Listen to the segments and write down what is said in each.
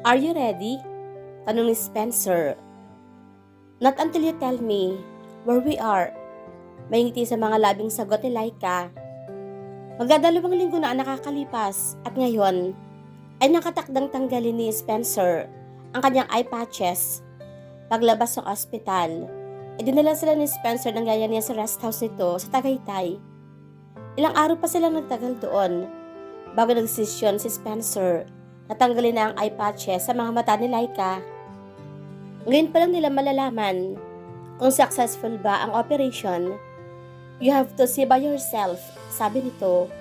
Are you ready? Tanong ni Spencer. Not until you tell me where we are. May ngiti sa mga labing sagot ni Laika. Magdadalawang linggo na ang nakakalipas at ngayon ay nakatakdang tanggalin ni Spencer ang kanyang eye patches. Paglabas ng ospital, dinala sila ni Spencer ng gaya niya sa rest house nito sa Tagaytay. Ilang araw pa silang nagtagal doon bago nagdesisyon si Spencer na tanggalin na ang eye patches sa mga mata ni Laika. Ngayon pa lang nila malalaman kung successful ba ang operation. You have to see by yourself, sabi nito.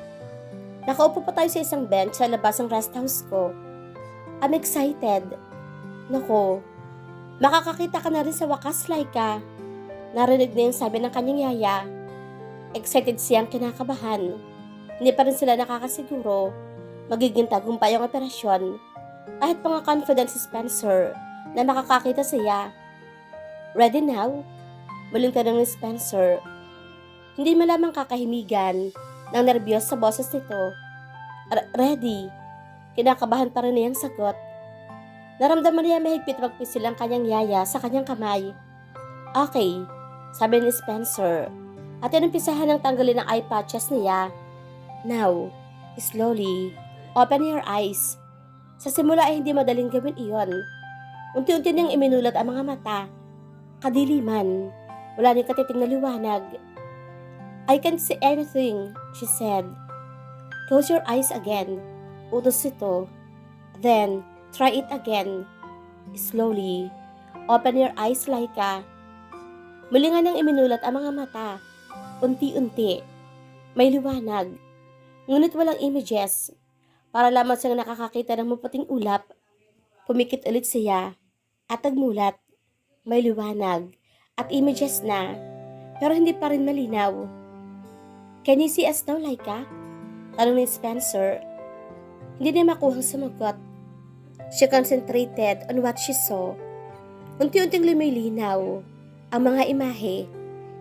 Nakaupo pa tayo sa isang bench sa labas ng rest house ko. I'm excited. Nako, makakakita ka na rin sa wakas, Laika. Narinig na yung sabi ng kanyang yaya. Excited siyang kinakabahan. Hindi pa rin sila nakakasiguro magiging tagumpay ang operasyon. Kahit pa nga confident si Spencer na makakakita siya. Ready now? Muling tanong ni Spencer. Hindi malamang kakahimigan ng nerbiyos sa boses nito. Ready? Kinakabahan pa rin niyang sagot. Naramdaman niya mahigpit magpisil ang kanyang yaya sa kanyang kamay. Okay, sabi ni Spencer. At inumpisahan ng tanggalin ang eye patches niya. Now, slowly, open your eyes. Sa simula ay hindi madaling gawin iyon. Unti-unti niyang iminulat ang mga mata. Kadiliman, wala niyang katiting na liwanag. I can't see anything, she said. Close your eyes again. Utos ito. Then, try it again. Slowly. Open your eyes, Laika. Muli nga nang iminulat ang mga mata. Unti-unti. May liwanag. Ngunit walang images. Para lamang siyang nakakakita ng maputing ulap. Pumikit ulit siya. At nagmulat. May liwanag. At images na. Pero hindi pa rin malinaw. Can you see us now, Laika? Tanong ni Spencer. Hindi niya makuhang sumagot. She concentrated on what she saw. Unti-unting lumilinaw ang mga imahe.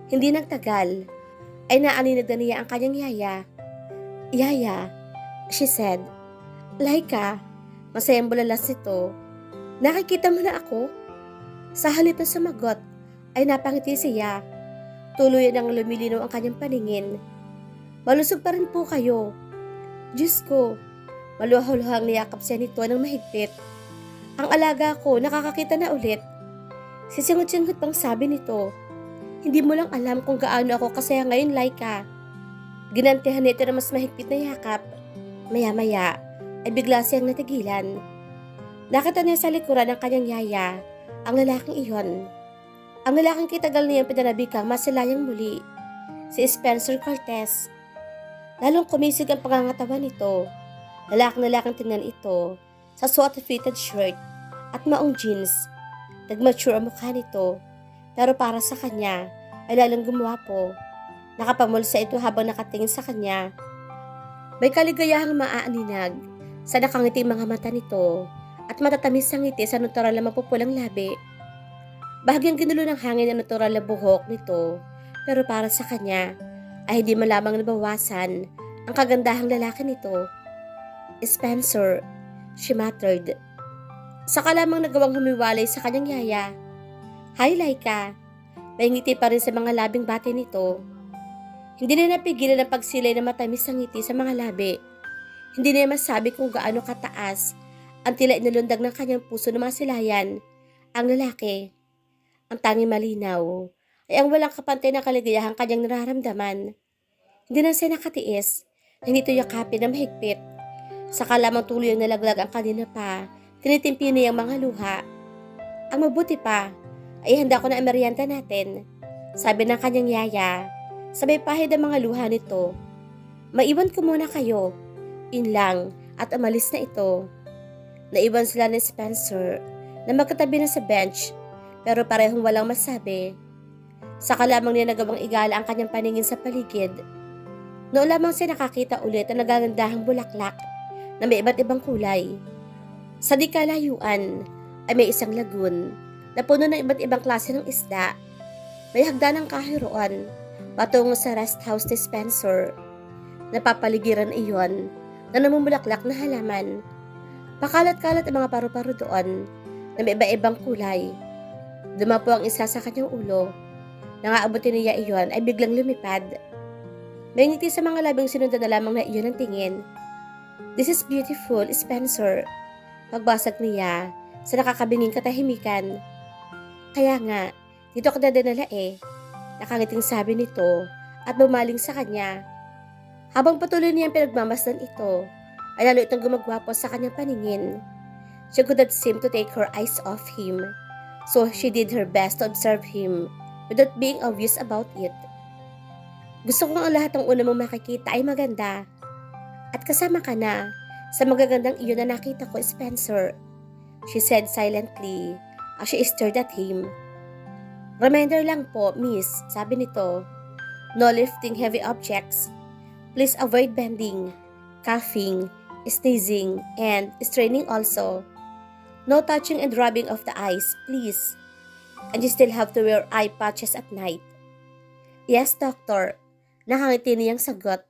Hindi nagtagal ay naaninag na niya ang kanyang yaya. Yaya, she said. Laika, masayang bulalas ito. Nakikita mo na ako? Sa halip na sumagot ay napangiti siya. Tuluyan ang lumilinaw ang kanyang paningin. Malusog pa rin po kayo. Diyos ko, maluhang niyakap siya nito ng mahigpit. Ang alaga ko, nakakakita na ulit. Sisingot-singot pang sabi nito. Hindi mo lang alam kung gaano ako kasaya ngayon, Laika. Ginantihan nito na mas mahigpit na yakap. Maya-maya, ay bigla siyang natigilan. Nakita niya sa likuran ng kanyang yaya, ang lalaking iyon. Ang lalaking kitagal niyang pinanabikang masilayang muli, si Spencer Cortez. Lalong kumisig ang pangangatawan nito. Lalaking tingnan ito sa suot na fitted shirt at maong jeans. Nagmature ang mukha nito, pero para sa kanya ay lalong gumwapo. Nakapamulsa ito habang nakatingin sa kanya. May kaligayahang maaaninag sa nakangiting mga mata nito at matatamis ang ngiti sa natural na mapupulang labi. Bahagyang ginulo ng hangin ang natural na buhok nito, pero para sa kanya ay hindi malamang nabawasan ang kagandahang lalaki nito. Spencer, she muttered. Saka lamang nagawang humiwalay sa kanyang yaya. Hi, Laika. May ngiti pa rin sa mga labing bati nito. Hindi na napigilan ang pagsilay na matamis ang ngiti sa mga labi. Hindi na masabi kung gaano kataas ang tila inalundag ng kanyang puso ng mga silayan. Ang lalaki, ang tanging malinaw, ay ang walang kapantay na kaligayahang kanyang nararamdaman. Hindi na siya nakatiis, na hindi ito yakapin na mahigpit. Saka lamang tuloy ang nalaglag ang kanina pa, tinitimpi niya ang mga luha. Ang mabuti pa, ay handa ko na ang merienda natin, sabi ng kanyang yaya, sabay pahid ang mga luha nito. Maiwan ko muna kayo, yun lang, at umalis na ito. Naiwan sila ni Spencer, na magkatabi na sa bench, pero parehong walang masabi. Saka lamang niya nagawang igala ang kanyang paningin sa paligid. Noon lamang siya nakakita ulit ang nagagandahang bulaklak na may iba't ibang kulay. Sa di kalayuan ay may isang lagoon na puno ng iba't ibang klase ng isda. May hagdanang kahoy roon patungo sa rest house ni Spencer. Napapaligiran iyon na namumulaklak na halaman. Pakalat-kalat ang mga paru-paro doon na may iba-ibang kulay. Dumapo ang isa sa kanyang ulo. Nang aabutin niya iyon ay biglang lumipad. May ngiti sa mga labing sinundan na lamang na iyon ang tingin. "This is beautiful, Spencer." Pagbasag niya sa nakakabinging katahimikan. "Kaya nga, dito ka dadalala eh." Nakangiting sabi nito at bumaling sa kanya. Habang patuloy niyang pinagmamasdan ito, ay lalo itong gumagwapo sa kanyang paningin. She could not seem to take her eyes off him, so she did her best to observe him without being obvious about it. "Gusto kong ang lahat ng una mong makikita ay maganda. At kasama ka na sa magagandang iyon na nakita ko, Spencer," she said silently as she stared at him. "Reminder lang po, miss," sabi nito. "No lifting heavy objects. Please avoid bending, coughing, sneezing, and straining also. No touching and rubbing of the eyes, please. And you still have to wear eye patches at night." "Yes, doctor," nakangiti niyang sagot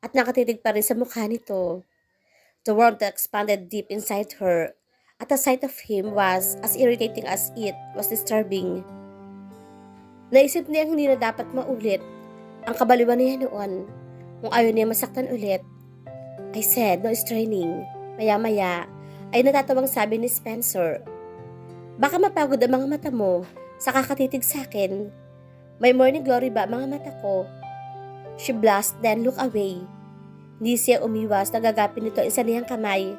at nakatitig pa rin sa mukha nito. The warmth expanded deep inside her at the sight of him was as irritating as it was disturbing. Naisip niyang hindi na dapat maulit ang kabaliwan niya noon kung ayaw niya masaktan ulit. "I said no straining." Maya-maya ay natatawang sabi ni Spencer. "Baka mapagod ang mga mata mo sa kakatitig sa akin. May morning glory ba ang mga mata ko?" She blushed then looked away. Hindi siya umiwas, nagagapin nito isa niyang kamay.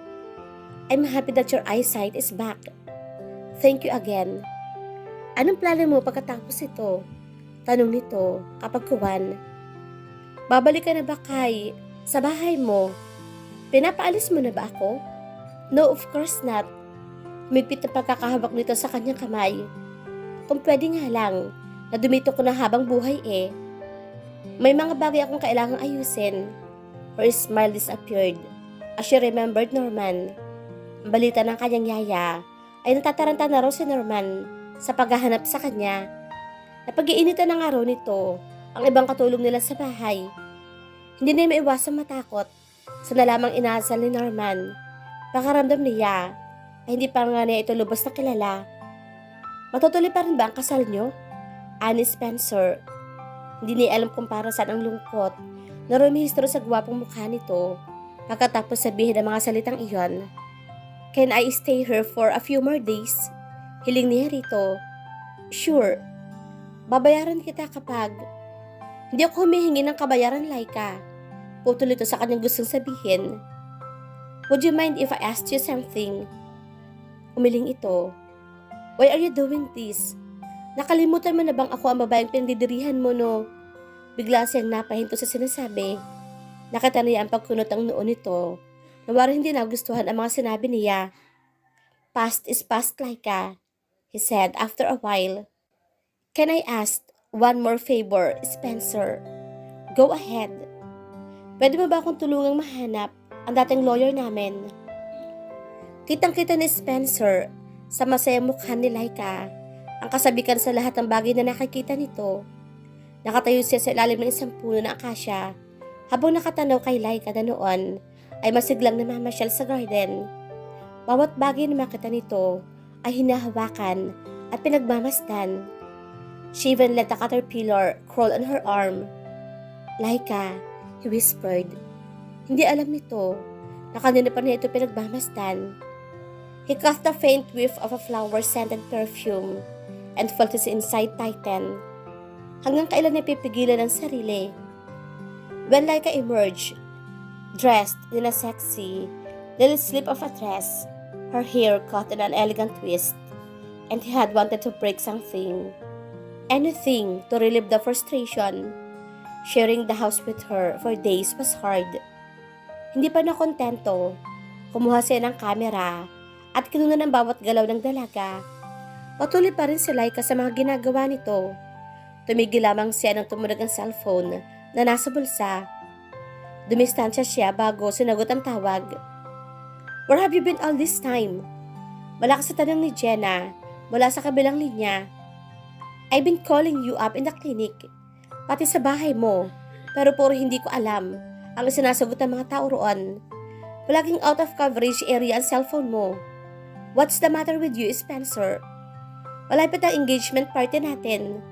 "I'm happy that your eyesight is back. Thank you again." "Anong plano mo pagkatapos ito?" tanong nito kapag kuwan. "Babalik ka na ba sa bahay mo? Pinapaalis mo na ba ako?" "No, of course not." Humigpit na pagkakahawak nito sa kanyang kamay. "Kung pwede nga lang, na dumito ko na habang buhay eh. May mga bagay akong kailangang ayusin." Her smile disappeared as she remembered Norman. Ang balita ng kanyang yaya ay natataranta na raw si Norman sa paghahanap sa kanya. Napag-iinitan ng araw nito ang ibang katulong nila sa bahay. Hindi na maiwasang matakot sa nalamang inasal ni Norman. Pakaramdam niya ay hindi pa nga niya ito lubos na kilala. "Matutuloy pa rin ba ang kasal niyo?" ani Spencer. Hindi niya alam kung para saan ang lungkot na rumihistro sa gwapong mukha nito pagkatapos sabihin ang mga salitang iyon. "Can I stay here for a few more days?" hiling niya rito. "Sure. Babayaran kita kapag..." "Hindi ako humihingi ng kabayaran, Laika." Putol ito sa kanyang gustong sabihin. "Would you mind if I asked you something?" Umiling ito. "Why are you doing this? Nakalimutan mo na bang ako ang babaeng pinagdidirihan mo, no?" Bigla siyang napahinto sa sinasabi. Nakita niya ang pagkunot ng noo nito na parang hindi nagustuhan ang mga sinabi niya. "Past is past, Laika," he said after a while. "Can I ask one more favor, Spencer?" "Go ahead." "Pwede mo ba akong tulungang mahanap ang dating lawyer namin?" Kitang-kita ni Spencer sa masayang mukha ni Laika ang kasabikan sa lahat ng bagay na nakikita nito. Nakatayo siya sa ilalim ng isang puno ng akasya habang nakatanaw kay Laika na noon ay masiglang namamasyal sa garden. Bawat bagay na makita nito ay hinahawakan at pinagmamasdan. She even let the caterpillar crawl on her arm. "Laika," he whispered. Hindi alam nito na kanina pa niya ito pinagmamasdan. He caught the faint whiff of a flower-scented perfume and felt his inside tighten. Hanggang kailan niya pipigilan ang sarili? When Laika emerged, dressed in a sexy little slip of a dress, her hair caught in an elegant twist, and he had wanted to break something. Anything to relieve the frustration. Sharing the house with her for days was hard. Hindi pa nakontento. Kumuha siya ng kamera at kinunan ang bawat galaw ng dalaga. Patuloy pa rin si Laika sa mga ginagawa nito. Tumigil lamang siya nang tumunog ang cellphone na nasa bulsa. Dumistansya siya bago sinagot ang tawag. "Where have you been all this time?" Malakas sa tanong ni Jenna mula sa kabilang linya. "I've been calling you up in the clinic, pati sa bahay mo, pero puro hindi ko alam ang sinasagot ng mga tao roon. Palaging out of coverage area ang cellphone mo. What's the matter with you, Spencer? Malapit ang engagement party natin.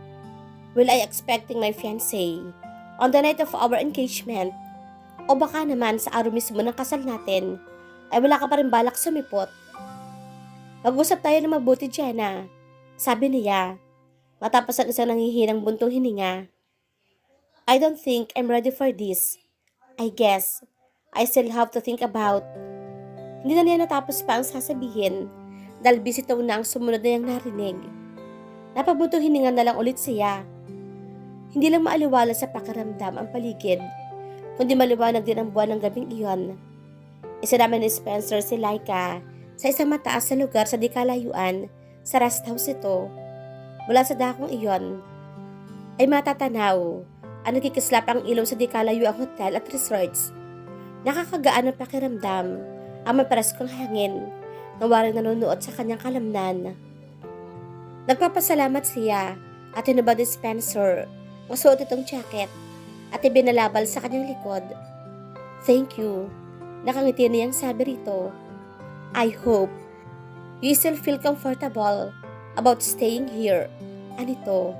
Will I expecting my fiancé on the night of our engagement? O baka naman sa araw mismo ng kasal natin ay wala ka pa rin balak sumipot? Mag-usap tayo ng mabuti, Jenna, sabi niya, matapos ang isang nanghihinang buntong hininga. I don't think I'm ready for this. I guess I still have to think about. Hindi na niya natapos pa ang sasabihin dahil bisitaw na ang sumunod na niyang narinig. Napabuntong hininga na lang ulit siya. Hindi lang maaliwala sa pakiramdam ang paligid, kundi maliwanag din ang buwan ng gabing iyon. Isinama ni Spencer si Laika sa isang mataas na lugar sa di kalayuan sa rest house ito. Mula sa dakong iyon ay matatanaw ang nagkikislap ang ilaw sa di kalayuang hotel at resorts. Nakakagaan ang pakiramdam ang mapreskong hangin na waring nanonood sa kanyang kalamnan. Nagpapasalamat siya at hinubad ni Spencer ang suot itong jacket at ibinalabal sa kanyang likod. Thank you. Nakangiti niyang sabi rito. I hope you still feel comfortable about staying here. Anito,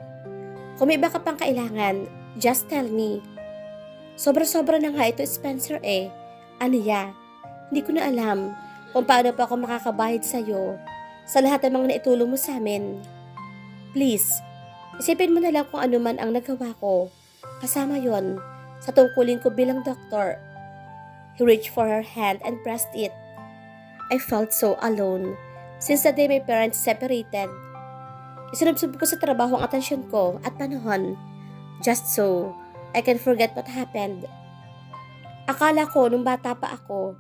kung may iba ka pang kailangan, just tell me. Sobra-sobra na nga ito, Spencer eh. Aniya, hindi ko na alam kung paano pa ako makakabahid sa'yo sa lahat ng mga naitulong mo sa amin. Please, isipin mo na lang kung ano man ang nagawa ko. Kasama yon sa tungkulin ko bilang doktor. He reached for her hand and pressed it. I felt so alone since the day my parents separated. Isinubsob ko sa trabaho ang atensyon ko at panahon just so I can forget what happened. Akala ko nung bata pa ako,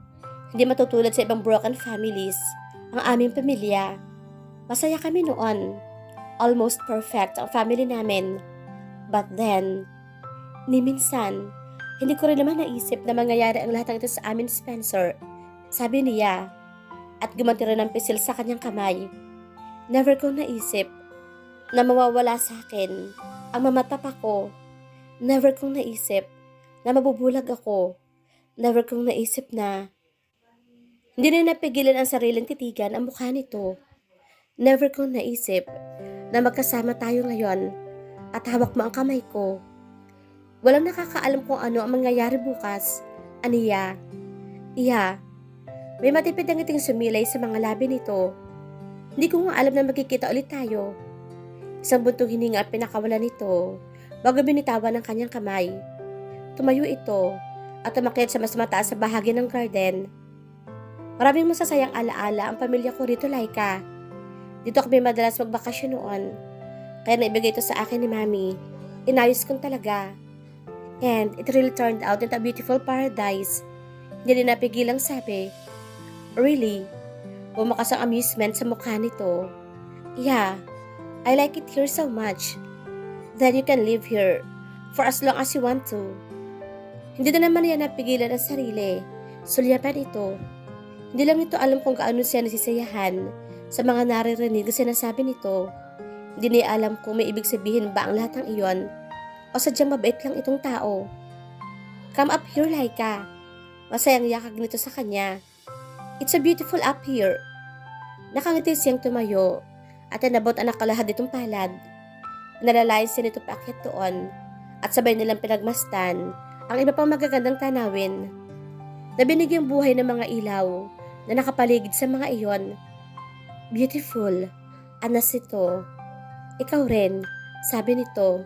hindi matutulad sa ibang broken families ang aming pamilya. Masaya kami noon. Almost perfect ang family namin. But then, ni minsan, hindi ko rin naman naisip na mangyayari ang lahat ng ito sa amin, Spencer. Sabi niya, at gumanti rin ng pisil sa kanyang kamay. Never kong naisip na mawawala sa akin ang mama at papa ko. Never kong naisip na mabubulag ako. Never kong naisip na hindi na napigilan ang sariling titigan ang mukha nito. Never kong naisip na magkasama tayo ngayon at hawak mo ang kamay ko. Walang nakakaalam kung ano ang mangyayari bukas. Aniya. Iya. May matipid ang ngiting sumilay sa mga labi nito. Hindi ko nga alam na magkikita ulit tayo. Isang buntong hininga ang pinakawalan nito bago binitawan ng kanyang kamay. Tumayo ito at umakyat sa mas mataas sa bahagi ng garden. Maraming masasayang alaala ang pamilya ko rito, Laika. Dito kami madalas magbakasyon noon. Kaya naibigay ito sa akin ni Mami. Inayos kong talaga. And it really turned out into a beautiful paradise. Hindi rin napigilang sabi. Really? Bumakas ang amusement sa mukha nito. Yeah, I like it here so much. Then you can live here for as long as you want to. Hindi na naman niya napigilan ang sarili. Sulyapan ito. Hindi lang nito alam kung gaano siya nasisiyahan sa mga naririnig na sinasabi nito. Hindi niya alam kung may ibig sabihin ba ang lahat ng iyon o sadyang mabait lang itong tao. Come up here, Laika. Masayang yakag nito sa kanya. It's so beautiful up here. Nakangiti siyang tumayo at inabot ang nakalahad itong palad. Nalalayan siya nito paakyat doon at sabay nilang pinagmastan ang iba pang magagandang tanawin. Nabinigyang buhay ng mga ilaw na nakapaligid sa mga iyon. Beautiful, anas ito. Ikaw rin, sabi nito.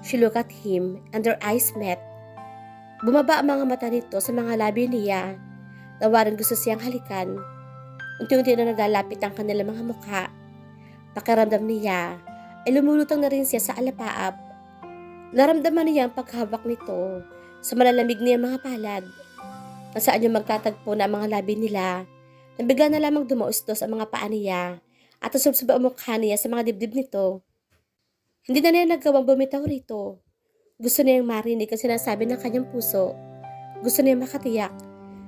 She looked at him and their eyes met. Bumaba ang mga mata nito sa mga labi niya na waring gusto siyang halikan. Unti-unti na naglalapit ang kanilang mga mukha. Pakiramdam niya ay lumulutang na rin siya sa alapaap. Naramdaman niya ang paghawak nito sa malalamig niyang mga palad. Nasaan yung magtatagpo na ang mga labi nila, nabigla na lamang dumaustos ang mga paa niya at usubsob ang mukha niya sa mga dibdib nito. Hindi na niya nagawang bumitaw rito. Gusto niyang marinig ang sinasabi ng kanyang puso. Gusto niyang makatiyak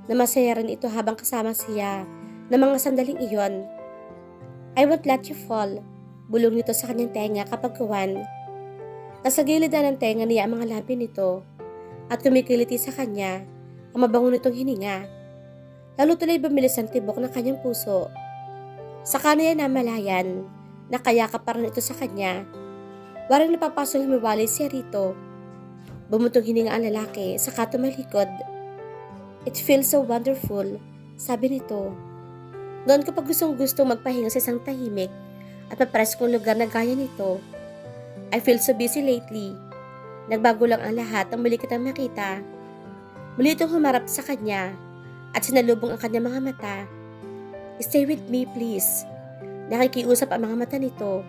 na masaya rin ito habang kasama siya ng mga sandaling iyon. I won't let you fall. Bulong nito sa kanyang tenga kapag kuwan. Nasa gilid na ng tenga niya ang mga labi nito at kumikiliti sa kanya ang mabango nitong hininga. Lalo tuloy bumilis ang tibok ng kanyang puso. Saka niya namalayan na kayakap pa rin ito sa kanya. Warang napapasok humiwalay siya rito. Bumutong hininga ang lalaki, saka tumalikod. It feels so wonderful, sabi nito. Noon ko pa gustong magpahinga sa isang tahimik at mapreskong lugar na gaya nito. I feel so busy lately. Nagbago lang ang lahat nang muli kitang makita. Muli itong humarap sa kanya at sinalubong ang kanyang mga mata. Stay with me, please. Nakikiusap ang mga mata nito.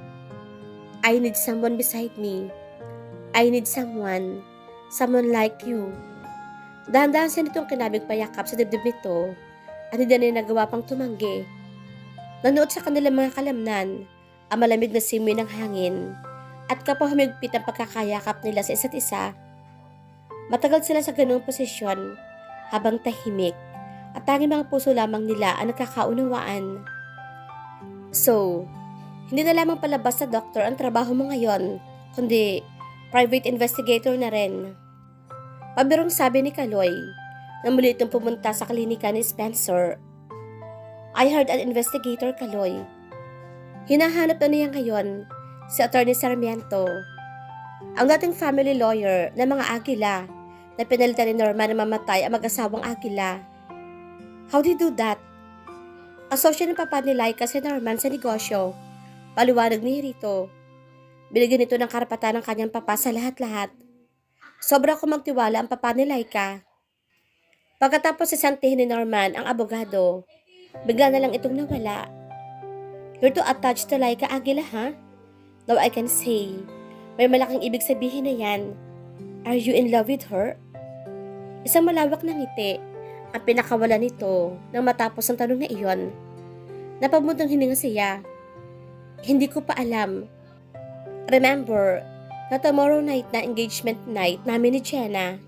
I need someone beside me. I need someone like you. Dahan-dahan siya nitong kinabig payakap sa dibdib nito at hindi na nagawa pang tumanggi. Nanood sa kanilang mga kalamnan ang malamig na simoy ng hangin at kapag humigpit ang pagkakayakap nila sa isa't isa. Matagal sila sa ganung posisyon habang tahimik at tanging mga puso lamang nila ang nagkakaunawaan. So, hindi na lamang palabas na doktor ang trabaho mo ngayon, kundi private investigator na rin. Pabirong sabi ni Kaloy na muli itong pumunta sa klinika ni Spencer. I heard an investigator, Kaloy. Hinahanap na niya ngayon si Attorney Sarmiento, ang dating family lawyer ng mga Aguila na pinalitan ni Norman na mamatay ang mag-asawang Aguila. How did he do that? Asosyo ng papa ni Laika si Norman sa negosyo. Paliwanag ni Rito. Binigyan nito ng karapatan ng kanyang papa sa lahat-lahat. Sobra ko magtiwala ang papa ni Laika. Pagkatapos sisantihin ni Norman ang abogado, bigla na lang itong nawala. You're too attached to Laika Aguila, ha? Now I can say, may malaking ibig sabihin na yan. Are you in love with her? Isang malawak na ngiti ang pinakawala nito nang matapos ang tanong na iyon. Napamutang hininga siya. Hindi ko pa alam. Remember, na tomorrow night na engagement night namin ni Jenna.